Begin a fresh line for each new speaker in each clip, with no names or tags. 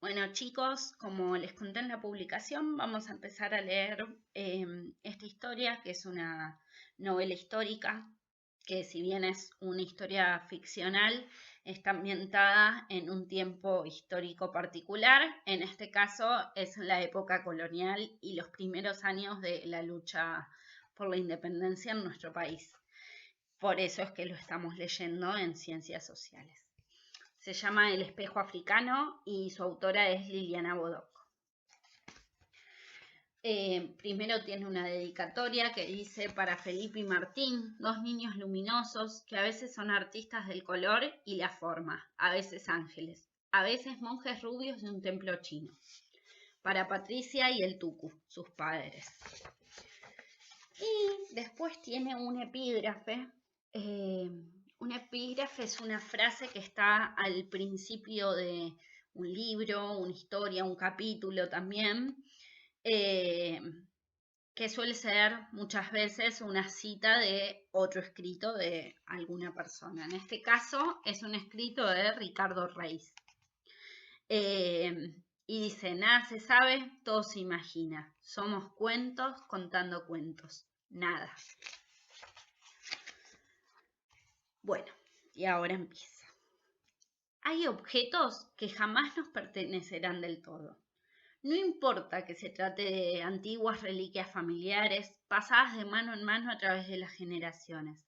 Bueno, chicos, como les conté en la publicación, vamos a empezar a leer esta historia, que es una novela histórica, que si bien es una historia ficcional, está ambientada en un tiempo histórico particular. En este caso es la época colonial y los primeros años de la lucha por la independencia en nuestro país. Por eso es que lo estamos leyendo en Ciencias Sociales. Se llama El espejo africano y su autora es Liliana Bodoc. Primero tiene una dedicatoria que dice: para Felipe y Martín, dos niños luminosos que a veces son artistas del color y la forma, a veces ángeles, a veces monjes rubios de un templo chino. Para Patricia y el Tucu, sus padres. Y después tiene un epígrafe. Un epígrafe es una frase que está al principio de un libro, una historia, un capítulo también, que suele ser muchas veces una cita de otro escrito de alguna persona. En este caso es un escrito de Ricardo Reis. Y dice: nada se sabe, todo se imagina. Somos cuentos contando cuentos. Nada. Bueno, y ahora empieza. Hay objetos que jamás nos pertenecerán del todo. No importa que se trate de antiguas reliquias familiares pasadas de mano en mano a través de las generaciones.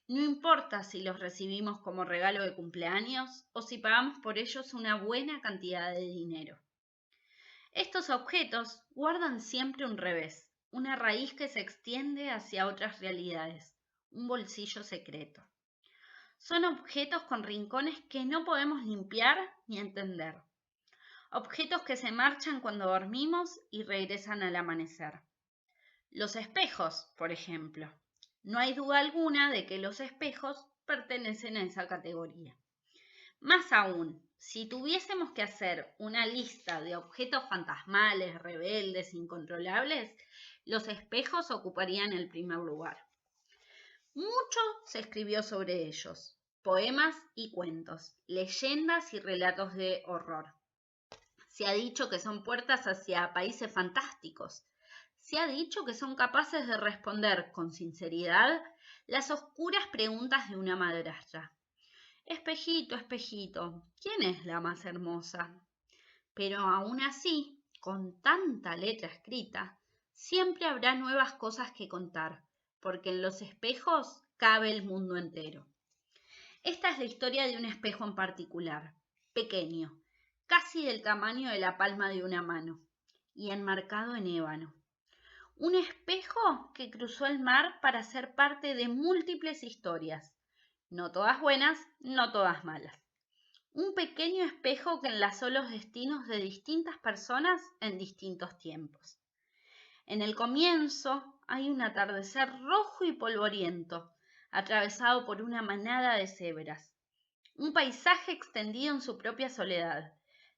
No importa si los recibimos como regalo de cumpleaños o si pagamos por ellos una buena cantidad de dinero. Estos objetos guardan siempre un revés, una raíz que se extiende hacia otras realidades, un bolsillo secreto. Son objetos con rincones que no podemos limpiar ni entender. Objetos que se marchan cuando dormimos y regresan al amanecer. Los espejos, por ejemplo. No hay duda alguna de que los espejos pertenecen a esa categoría. Más aún, si tuviésemos que hacer una lista de objetos fantasmales, rebeldes, incontrolables, los espejos ocuparían el primer lugar. Mucho se escribió sobre ellos, poemas y cuentos, leyendas y relatos de horror. Se ha dicho que son puertas hacia países fantásticos. Se ha dicho que son capaces de responder con sinceridad las oscuras preguntas de una madrastra. Espejito, espejito, ¿quién es la más hermosa? Pero aún así, con tanta letra escrita, siempre habrá nuevas cosas que contar, porque en los espejos cabe el mundo entero. Esta es la historia de un espejo en particular, pequeño, casi del tamaño de la palma de una mano, y enmarcado en ébano. Un espejo que cruzó el mar para ser parte de múltiples historias, no todas buenas, no todas malas. Un pequeño espejo que enlazó los destinos de distintas personas en distintos tiempos. En el comienzo hay un atardecer rojo y polvoriento, atravesado por una manada de cebras. Un paisaje extendido en su propia soledad,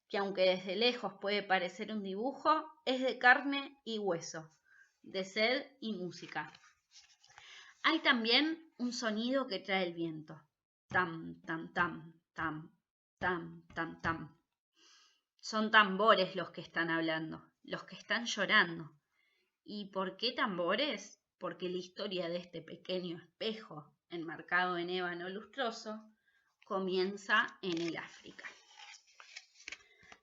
que aunque desde lejos puede parecer un dibujo, es de carne y hueso, de sed y música. Hay también un sonido que trae el viento. Tam, tam, tam, tam, tam, tam, tam. Son tambores los que están hablando, los que están llorando. ¿Y por qué tambores? Porque la historia de este pequeño espejo enmarcado en ébano lustroso comienza en el África.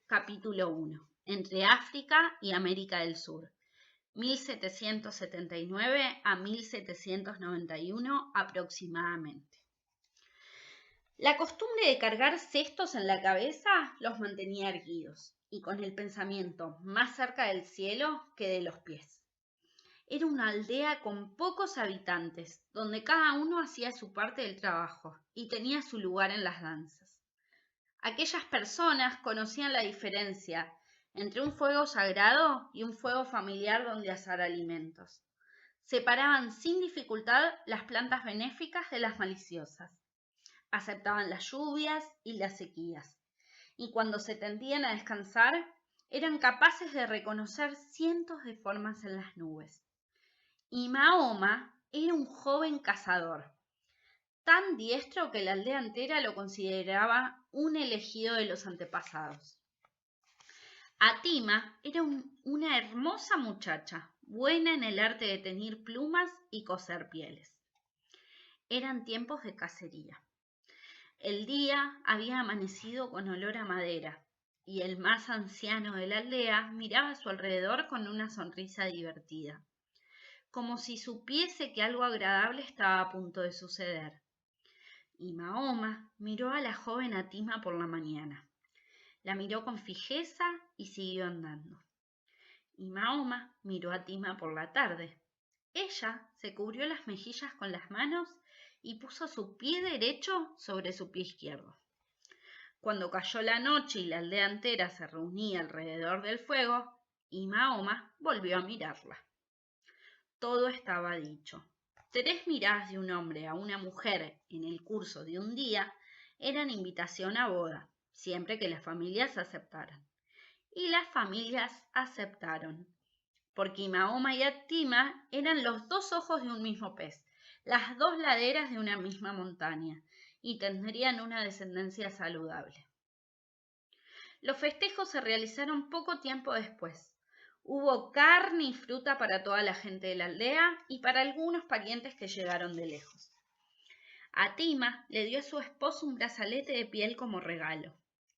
Capítulo 1. Entre África y América del Sur. 1779 a 1791 aproximadamente. La costumbre de cargar cestos en la cabeza los mantenía erguidos y con el pensamiento más cerca del cielo que de los pies. Era una aldea con pocos habitantes, donde cada uno hacía su parte del trabajo y tenía su lugar en las danzas. Aquellas personas conocían la diferencia entre un fuego sagrado y un fuego familiar donde asar alimentos. Separaban sin dificultad las plantas benéficas de las maliciosas. Aceptaban las lluvias y las sequías. Y cuando se tendían a descansar, eran capaces de reconocer cientos de formas en las nubes. Y Mahoma era un joven cazador, tan diestro que la aldea entera lo consideraba un elegido de los antepasados. Atima era una hermosa muchacha, buena en el arte de teñir plumas y coser pieles. Eran tiempos de cacería. El día había amanecido con olor a madera, y el más anciano de la aldea miraba a su alrededor con una sonrisa divertida, como si supiese que algo agradable estaba a punto de suceder. Y Mahoma miró a la joven Atima por la mañana. La miró con fijeza y siguió andando. Y Mahoma miró a Atima por la tarde. Ella se cubrió las mejillas con las manos y puso su pie derecho sobre su pie izquierdo. Cuando cayó la noche y la aldea entera se reunía alrededor del fuego, y Mahoma volvió a mirarla. Todo estaba dicho. 3 miradas de un hombre a una mujer en el curso de un día eran invitación a boda, siempre que las familias aceptaran. Y las familias aceptaron, porque Mahoma y Atima eran los 2 ojos de un mismo pez, las 2 laderas de una misma montaña, y tendrían una descendencia saludable. Los festejos se realizaron poco tiempo después. Hubo carne y fruta para toda la gente de la aldea y para algunos parientes que llegaron de lejos. Atima le dio a su esposo un brazalete de piel como regalo,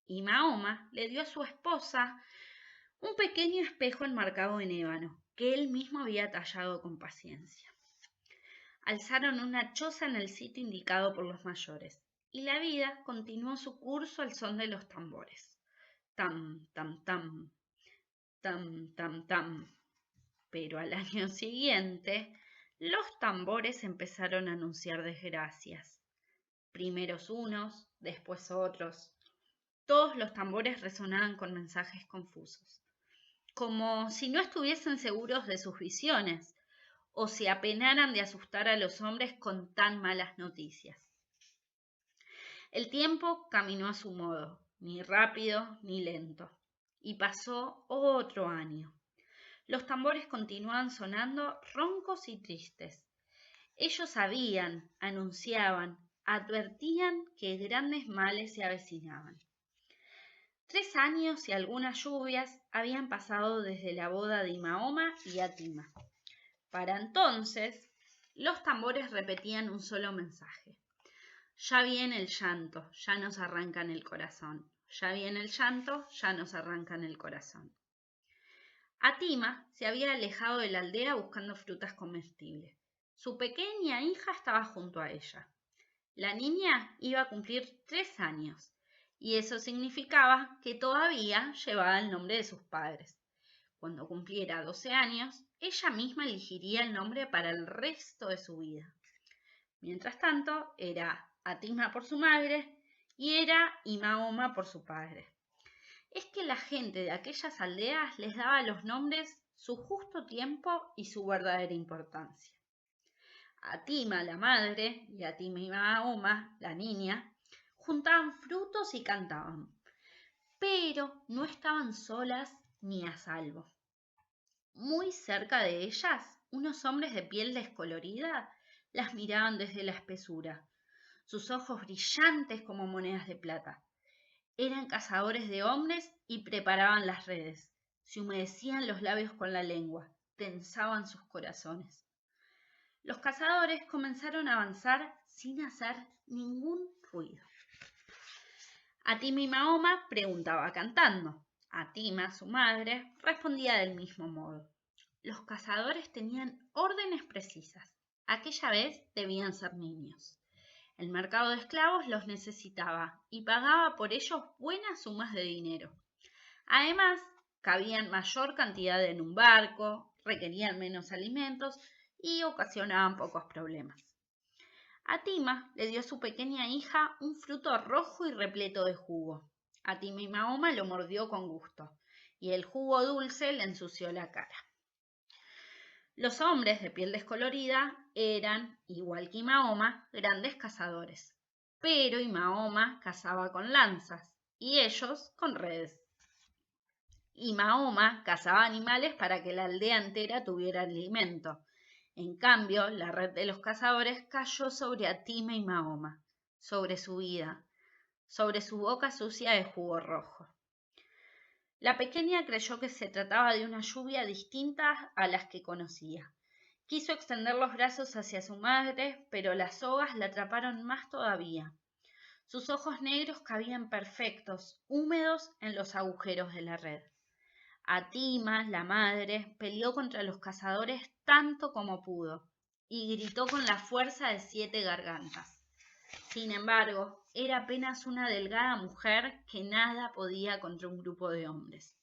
y Mahoma le dio a su esposa un pequeño espejo enmarcado en ébano, que él mismo había tallado con paciencia. Alzaron una choza en el sitio indicado por los mayores, y la vida continuó su curso al son de los tambores. Tam, tam, tam, tam, tam, tam. Pero al año siguiente, los tambores empezaron a anunciar desgracias. Primeros unos, después otros. Todos los tambores resonaban con mensajes confusos, como si no estuviesen seguros de sus visiones, o se apenaran de asustar a los hombres con tan malas noticias. El tiempo caminó a su modo, ni rápido ni lento, y pasó otro año. Los tambores continuaban sonando roncos y tristes. Ellos sabían, anunciaban, advertían que grandes males se avecinaban. 3 años y algunas lluvias habían pasado desde la boda de Mahoma y Atima. Para entonces, los tambores repetían un solo mensaje. Ya viene el llanto, ya nos arrancan el corazón. Ya viene el llanto, ya nos arrancan el corazón. Atima se había alejado de la aldea buscando frutas comestibles. Su pequeña hija estaba junto a ella. La niña iba a cumplir 3 años, y eso significaba que todavía llevaba el nombre de sus padres. Cuando cumpliera 12 años, ella misma elegiría el nombre para el resto de su vida. Mientras tanto, era Atima por su madre y era Mahoma por su padre. Es que la gente de aquellas aldeas les daba a los nombres su justo tiempo y su verdadera importancia. Atima, la madre, y Atima y Mahoma, la niña, juntaban frutos y cantaban, pero no estaban solas ni a salvo. Muy cerca de ellas, unos hombres de piel descolorida las miraban desde la espesura, sus ojos brillantes como monedas de plata. Eran cazadores de hombres y preparaban las redes. Se humedecían los labios con la lengua, tensaban sus corazones. Los cazadores comenzaron a avanzar sin hacer ningún ruido. Atima y Mahoma preguntaba cantando. Atima, su madre, respondía del mismo modo. Los cazadores tenían órdenes precisas. Aquella vez debían ser niños. El mercado de esclavos los necesitaba y pagaba por ellos buenas sumas de dinero. Además, cabían mayor cantidad en un barco, requerían menos alimentos y ocasionaban pocos problemas. Atima le dio a su pequeña hija un fruto rojo y repleto de jugo. Atima y Mahoma lo mordió con gusto y el jugo dulce le ensució la cara. Los hombres de piel descolorida eran, igual que Mahoma, grandes cazadores, pero Mahoma cazaba con lanzas y ellos con redes. Y Mahoma cazaba animales para que la aldea entera tuviera alimento. En cambio, la red de los cazadores cayó sobre Atima y Mahoma, sobre su vida, sobre su boca sucia de jugo rojo. La pequeña creyó que se trataba de una lluvia distinta a las que conocía. Quiso extender los brazos hacia su madre, pero las sogas la atraparon más todavía. Sus ojos negros cabían perfectos, húmedos en los agujeros de la red. Atima, la madre, peleó contra los cazadores tanto como pudo y gritó con la fuerza de 7 gargantas. Sin embargo, era apenas una delgada mujer que nada podía contra un grupo de hombres.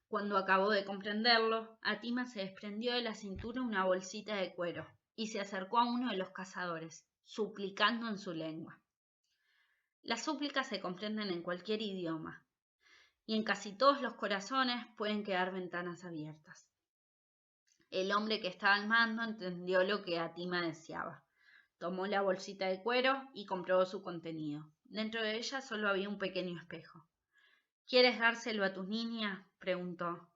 Cuando acabó de comprenderlo, Atima se desprendió de la cintura una bolsita de cuero y se acercó a uno de los cazadores, suplicando en su lengua. Las súplicas se comprenden en cualquier idioma, y en casi todos los corazones pueden quedar ventanas abiertas. El hombre que estaba al mando entendió lo que Atima deseaba. Tomó la bolsita de cuero y comprobó su contenido. Dentro de ella solo había un pequeño espejo. ¿Quieres dárselo a tu niña?, preguntó.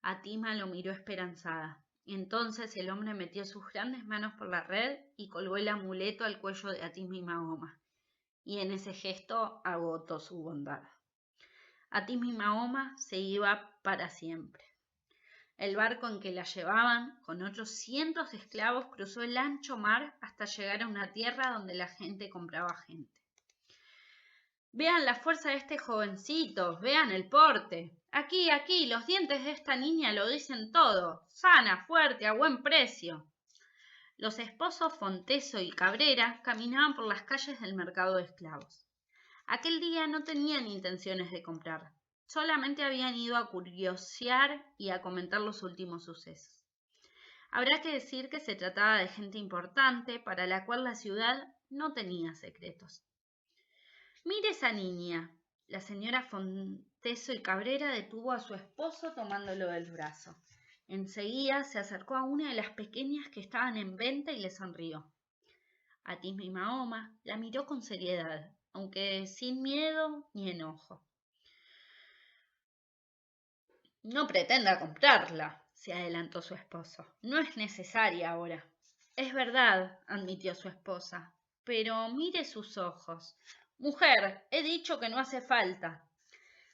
Atima lo miró esperanzada. Entonces el hombre metió sus grandes manos por la red y colgó el amuleto al cuello de Atima y Mahoma, y en ese gesto agotó su bondad. Atima y Mahoma se iba para siempre. El barco en que la llevaban, con otros cientos de esclavos, cruzó el ancho mar hasta llegar a una tierra donde la gente compraba gente. Vean la fuerza de este jovencito, vean el porte. Aquí, los dientes de esta niña lo dicen todo. Sana, fuerte, a buen precio. Los esposos Fonteso y Cabrera caminaban por las calles del mercado de esclavos. Aquel día no tenían intenciones de comprar. Solamente habían ido a curiosear y a comentar los últimos sucesos. Habrá que decir que se trataba de gente importante para la cual la ciudad no tenía secretos. Mire esa niña. La señora Fonteso y Cabrera detuvo a su esposo tomándolo del brazo. Enseguida se acercó a una de las pequeñas que estaban en venta y le sonrió. Atima y Mahoma la miró con seriedad, aunque sin miedo ni enojo. No pretenda comprarla, se adelantó su esposo. No es necesaria ahora. Es verdad, admitió su esposa, pero mire sus ojos. Mujer, he dicho que no hace falta.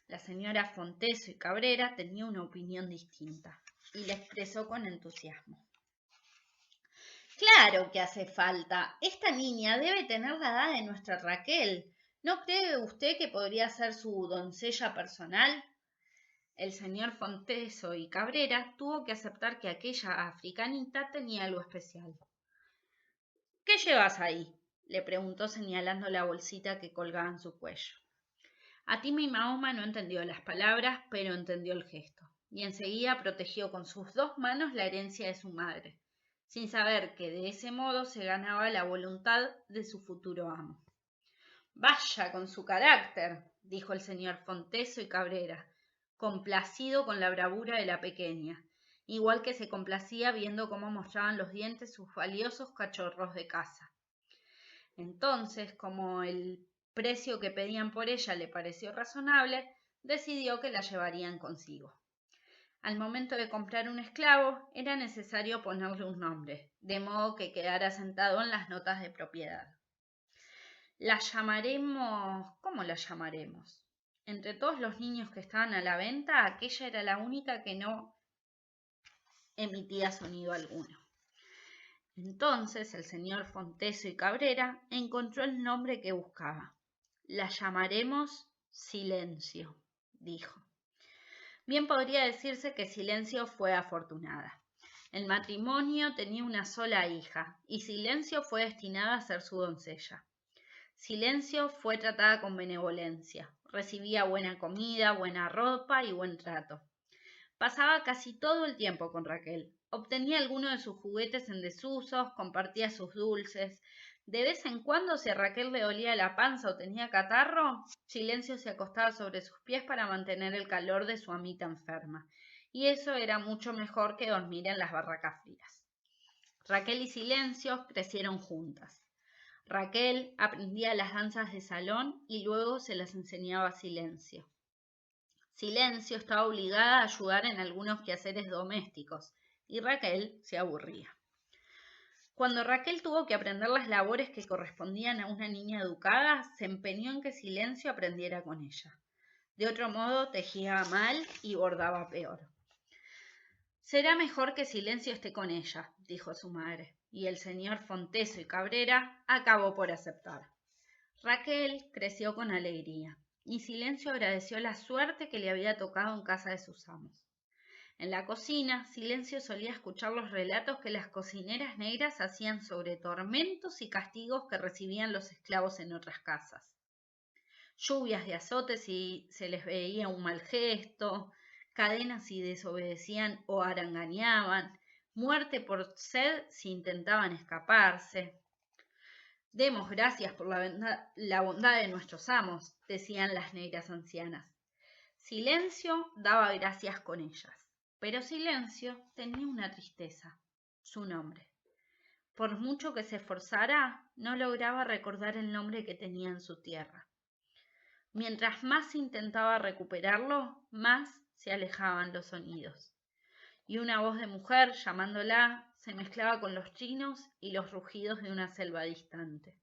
La señora Fonteso y Cabrera tenía una opinión distinta y la expresó con entusiasmo. Claro que hace falta. Esta niña debe tener la edad de nuestra Raquel. ¿No cree usted que podría ser su doncella personal? El señor Fonteso y Cabrera tuvo que aceptar que aquella africanita tenía algo especial. ¿Qué llevas ahí?, le preguntó señalando la bolsita que colgaba en su cuello. Atima y Mahoma no entendió las palabras, pero entendió el gesto, y enseguida protegió con sus 2 manos la herencia de su madre, sin saber que de ese modo se ganaba la voluntad de su futuro amo. Vaya con su carácter, dijo el señor Fonteso y Cabrera, complacido con la bravura de la pequeña, igual que se complacía viendo cómo mostraban los dientes sus valiosos cachorros de caza. Entonces, como el precio que pedían por ella le pareció razonable, decidió que la llevarían consigo. Al momento de comprar un esclavo, era necesario ponerle un nombre, de modo que quedara sentado en las notas de propiedad. La llamaremos... ¿Cómo la llamaremos? Entre todos los niños que estaban a la venta, aquella era la única que no emitía sonido alguno. Entonces el señor Fonteso y Cabrera encontró el nombre que buscaba. La llamaremos Silencio, dijo. Bien podría decirse que Silencio fue afortunada. El matrimonio tenía una sola hija, y Silencio fue destinada a ser su doncella. Silencio fue tratada con benevolencia, recibía buena comida, buena ropa y buen trato. Pasaba casi todo el tiempo con Raquel, obtenía algunos de sus juguetes en desusos, compartía sus dulces. De vez en cuando, si a Raquel le dolía la panza o tenía catarro, Silencio se acostaba sobre sus pies para mantener el calor de su amita enferma, y eso era mucho mejor que dormir en las barracas frías. Raquel y Silencio crecieron juntas. Raquel aprendía las danzas de salón y luego se las enseñaba a Silencio. Silencio estaba obligada a ayudar en algunos quehaceres domésticos y Raquel se aburría. Cuando Raquel tuvo que aprender las labores que correspondían a una niña educada, se empeñó en que Silencio aprendiera con ella. De otro modo tejía mal y bordaba peor. Será mejor que Silencio esté con ella, dijo su madre, y el señor Fonteso y Cabrera acabó por aceptar. Raquel creció con alegría, y Silencio agradeció la suerte que le había tocado en casa de sus amos. En la cocina, Silencio solía escuchar los relatos que las cocineras negras hacían sobre tormentos y castigos que recibían los esclavos en otras casas. Lluvias de azotes si se les veía un mal gesto, cadenas si desobedecían o haranganeaban, muerte por sed si intentaban escaparse. Demos gracias por la bondad de nuestros amos, decían las negras ancianas. Silencio daba gracias con ellas. Pero Silencio tenía una tristeza, su nombre. Por mucho que se esforzara, no lograba recordar el nombre que tenía en su tierra. Mientras más intentaba recuperarlo, más se alejaban los sonidos. Y una voz de mujer, llamándola, se mezclaba con los trinos y los rugidos de una selva distante.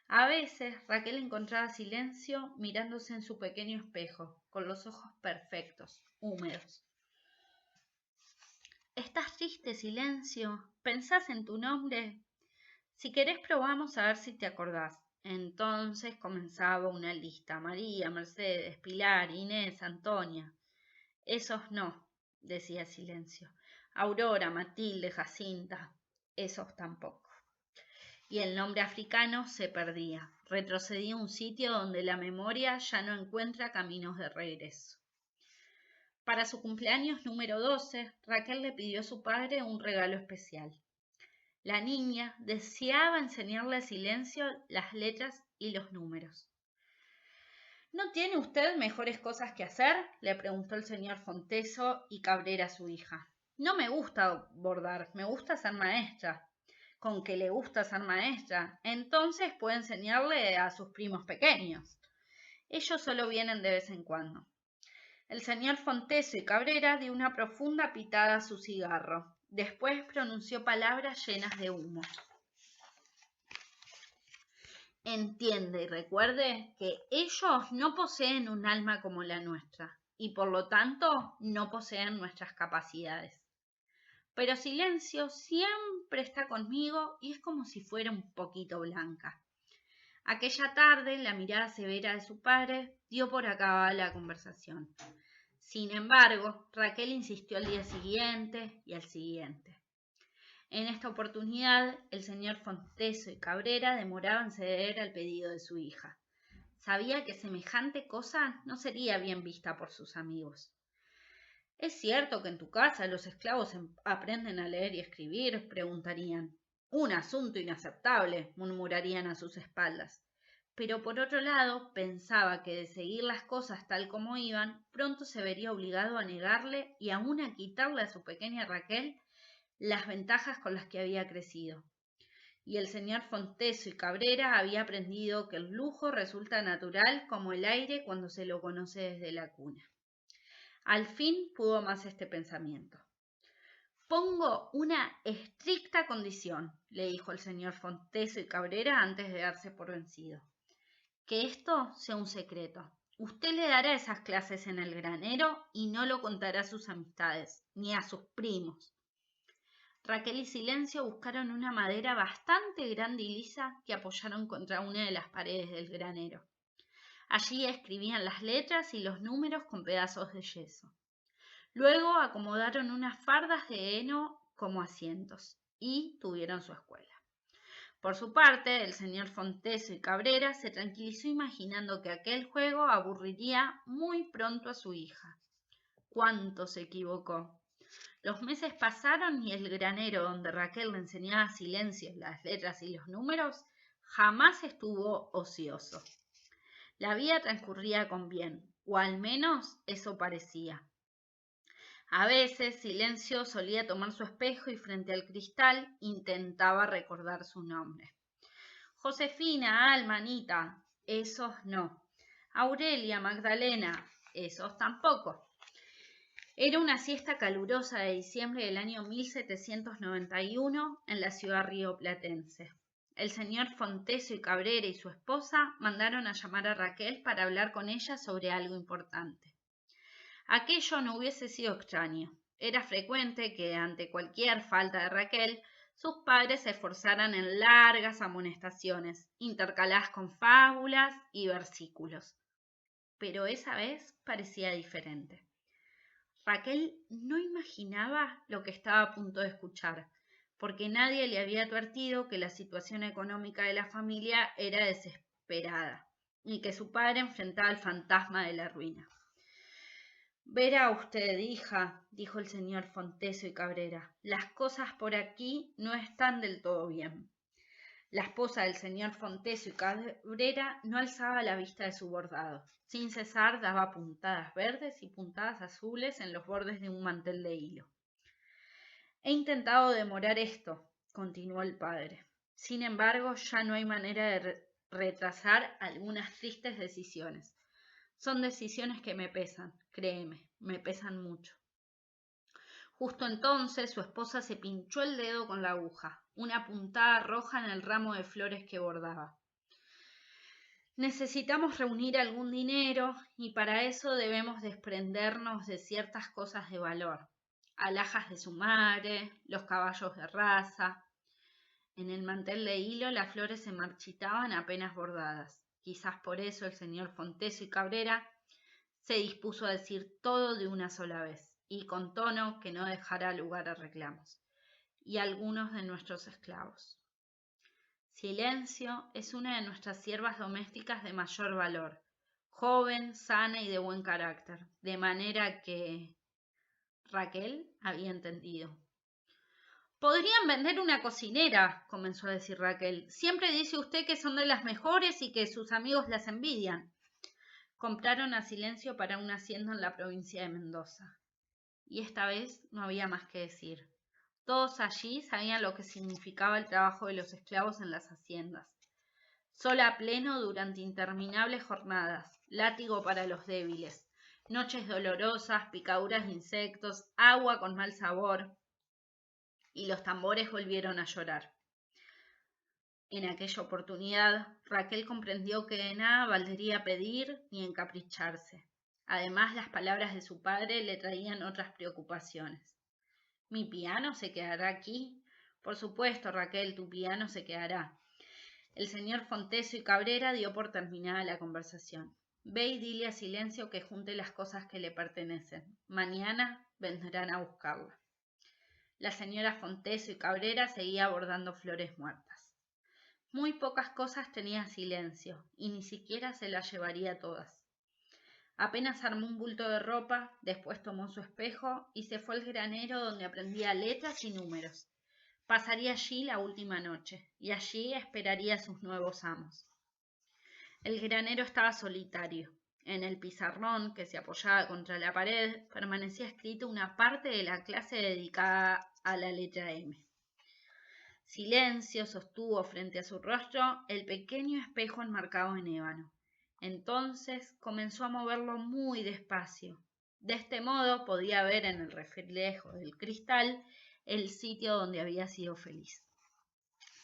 A veces Raquel encontraba Silencio mirándose en su pequeño espejo, con los ojos perfectos, húmedos. ¿Estás triste, Silencio? ¿Pensás en tu nombre? Si querés probamos a ver si te acordás. Entonces comenzaba una lista. María, Mercedes, Pilar, Inés, Antonia. Esos no, decía Silencio. Aurora, Matilde, Jacinta. Esos tampoco. Y el nombre africano se perdía. Retrocedía a un sitio donde la memoria ya no encuentra caminos de regreso. Para su cumpleaños número 12, Raquel le pidió a su padre un regalo especial. La niña deseaba enseñarle a Silencio las letras y los números. ¿No tiene usted mejores cosas que hacer?, le preguntó el señor Fonteso y Cabrera a su hija. No me gusta bordar, me gusta ser maestra. Con que le gusta ser maestra, entonces puede enseñarle a sus primos pequeños. Ellos solo vienen de vez en cuando. El señor Fonteso y Cabrera dio una profunda pitada a su cigarro. Después pronunció palabras llenas de humo. Entiende y recuerde que ellos no poseen un alma como la nuestra y por lo tanto no poseen nuestras capacidades. Pero Silencio siempre está conmigo y es como si fuera un poquito blanca. Aquella tarde, la mirada severa de su padre dio por acabada la conversación. Sin embargo, Raquel insistió al día siguiente y al siguiente. En esta oportunidad, el señor Fonteso y Cabrera demoraban en ceder al pedido de su hija. Sabía que semejante cosa no sería bien vista por sus amigos. ¿Es cierto que en tu casa los esclavos aprenden a leer y escribir?, preguntarían. Un asunto inaceptable, murmurarían a sus espaldas. Pero por otro lado, pensaba que de seguir las cosas tal como iban, pronto se vería obligado a negarle y aún a quitarle a su pequeña Raquel las ventajas con las que había crecido. Y el señor Fonteso y Cabrera había aprendido que el lujo resulta natural como el aire cuando se lo conoce desde la cuna. Al fin pudo más este pensamiento. Pongo una estricta condición, le dijo el señor Fonteso y Cabrera antes de darse por vencido. Que esto sea un secreto. Usted le dará esas clases en el granero y no lo contará a sus amistades, ni a sus primos. Raquel y Silencio buscaron una madera bastante grande y lisa que apoyaron contra una de las paredes del granero. Allí escribían las letras y los números con pedazos de yeso. Luego acomodaron unas fardas de heno como asientos y tuvieron su escuela. Por su parte, el señor Fonteso y Cabrera se tranquilizó imaginando que aquel juego aburriría muy pronto a su hija. ¡Cuánto se equivocó! Los meses pasaron y el granero donde Raquel le enseñaba a Silencio las letras y los números jamás estuvo ocioso. La vida transcurría con bien, o al menos eso parecía. A veces Silencio solía tomar su espejo y frente al cristal intentaba recordar su nombre. Josefina, Alma, Anita, esos no. Aurelia, Magdalena, esos tampoco. Era una siesta calurosa de diciembre del año 1791 en la ciudad rioplatense. El señor Fonteso y Cabrera y su esposa mandaron a llamar a Raquel para hablar con ella sobre algo importante. Aquello no hubiese sido extraño. Era frecuente que, ante cualquier falta de Raquel, sus padres se esforzaran en largas amonestaciones, intercaladas con fábulas y versículos. Pero esa vez parecía diferente. Raquel no imaginaba lo que estaba a punto de escuchar, porque nadie le había advertido que la situación económica de la familia era desesperada y que su padre enfrentaba el fantasma de la ruina. Verá usted, hija, dijo el señor Fonteso y Cabrera, las cosas por aquí no están del todo bien. La esposa del señor Fonteso y Cabrera no alzaba la vista de su bordado. Sin cesar daba puntadas verdes y puntadas azules en los bordes de un mantel de hilo. He intentado demorar esto, continuó el padre. Sin embargo, ya no hay manera de retrasar algunas tristes decisiones. Son decisiones que me pesan, créeme, me pesan mucho. Justo entonces su esposa se pinchó el dedo con la aguja, una puntada roja en el ramo de flores que bordaba. Necesitamos reunir algún dinero y para eso debemos desprendernos de ciertas cosas de valor. Alhajas de su madre, los caballos de raza. En el mantel de hilo las flores se marchitaban apenas bordadas. Quizás por eso el señor Fonteso y Cabrera se dispuso a decir todo de una sola vez, y con tono que no dejara lugar a reclamos. Y algunos de nuestros esclavos. Silencio es una de nuestras siervas domésticas de mayor valor, joven, sana y de buen carácter, de manera que... Raquel había entendido. Podrían vender una cocinera, comenzó a decir Raquel. Siempre dice usted que son de las mejores y que sus amigos las envidian. Compraron a Silencio para una hacienda en la provincia de Mendoza. Y esta vez no había más que decir. Todos allí sabían lo que significaba el trabajo de los esclavos en las haciendas. Sol a pleno durante interminables jornadas, látigo para los débiles, noches dolorosas, picaduras de insectos, agua con mal sabor, y los tambores volvieron a llorar. En aquella oportunidad, Raquel comprendió que de nada valdría pedir ni encapricharse. Además, las palabras de su padre le traían otras preocupaciones. ¿Mi piano se quedará aquí? Por supuesto, Raquel, tu piano se quedará. El señor Fonteso y Cabrera dio por terminada la conversación. Ve y dile a Silencio que junte las cosas que le pertenecen. Mañana vendrán a buscarla. La señora Fonteso y Cabrera seguía bordando flores muertas. Muy pocas cosas tenía Silencio, y ni siquiera se las llevaría todas. Apenas armó un bulto de ropa, después tomó su espejo y se fue al granero donde aprendía letras y números. Pasaría allí la última noche, y allí esperaría a sus nuevos amos. El granero estaba solitario. En el pizarrón, que se apoyaba contra la pared, permanecía escrita una parte de la clase dedicada a la letra M. Silencio sostuvo frente a su rostro el pequeño espejo enmarcado en ébano. Entonces comenzó a moverlo muy despacio. De este modo podía ver en el reflejo del cristal el sitio donde había sido feliz.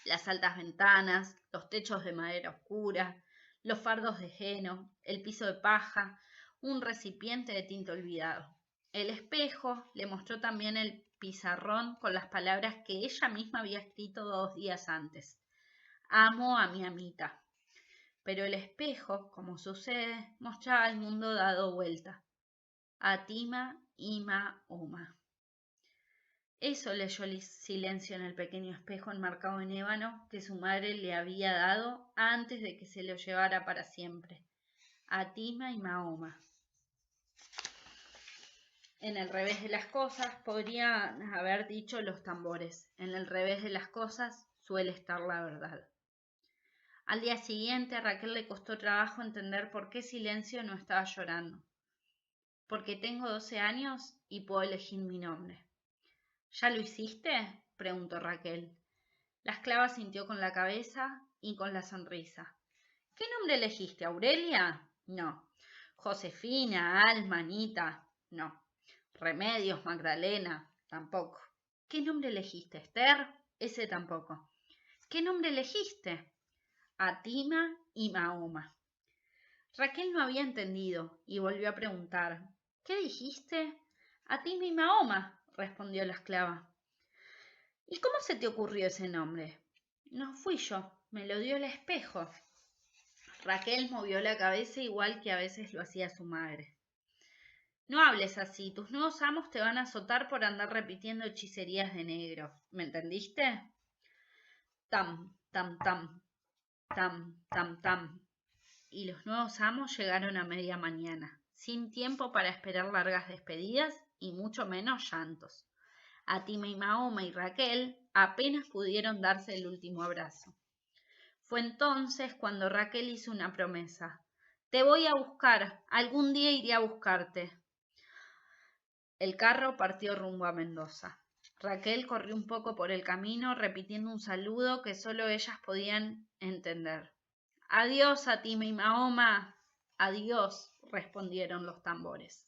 Las altas ventanas, los techos de madera oscura, los fardos de heno, el piso de paja, un recipiente de tinta olvidado. El espejo le mostró también el pizarrón con las palabras que ella misma había escrito 2 días antes. Amo a mi amita. Pero el espejo, como sucede, mostraba al mundo dado vuelta. Atima, ima, oma. Eso leyó Silencio en el pequeño espejo enmarcado en ébano que su madre le había dado antes de que se lo llevara para siempre. Atima y Mahoma. En el revés de las cosas podría haber dicho los tambores. En el revés de las cosas suele estar la verdad. Al día siguiente a Raquel le costó trabajo entender por qué Silencio no estaba llorando. Porque tengo 12 años y puedo elegir mi nombre. ¿Ya lo hiciste?, preguntó Raquel. La esclava sintió con la cabeza y con la sonrisa. ¿Qué nombre elegiste, Aurelia? No. Josefina, Alma, Anita. No. Remedios, Magdalena. Tampoco. ¿Qué nombre elegiste, Esther? Ese tampoco. ¿Qué nombre elegiste? Atima y Mahoma. Raquel no había entendido y volvió a preguntar. ¿Qué dijiste? Atima y Mahoma, respondió la esclava. ¿Y cómo se te ocurrió ese nombre? No fui yo, me lo dio el espejo. Raquel movió la cabeza igual que a veces lo hacía su madre. No hables así, tus nuevos amos te van a azotar por andar repitiendo hechicerías de negro. ¿Me entendiste? Tam, tam, tam, tam, tam, tam. Y los nuevos amos llegaron a media mañana, sin tiempo para esperar largas despedidas y mucho menos llantos. Atima y Mahoma y Raquel apenas pudieron darse el último abrazo. Fue entonces cuando Raquel hizo una promesa. Te voy a buscar, algún día iré a buscarte. El carro partió rumbo a Mendoza. Raquel corrió un poco por el camino repitiendo un saludo que solo ellas podían entender. Adiós, Atima y Mahoma. Adiós, respondieron los tambores.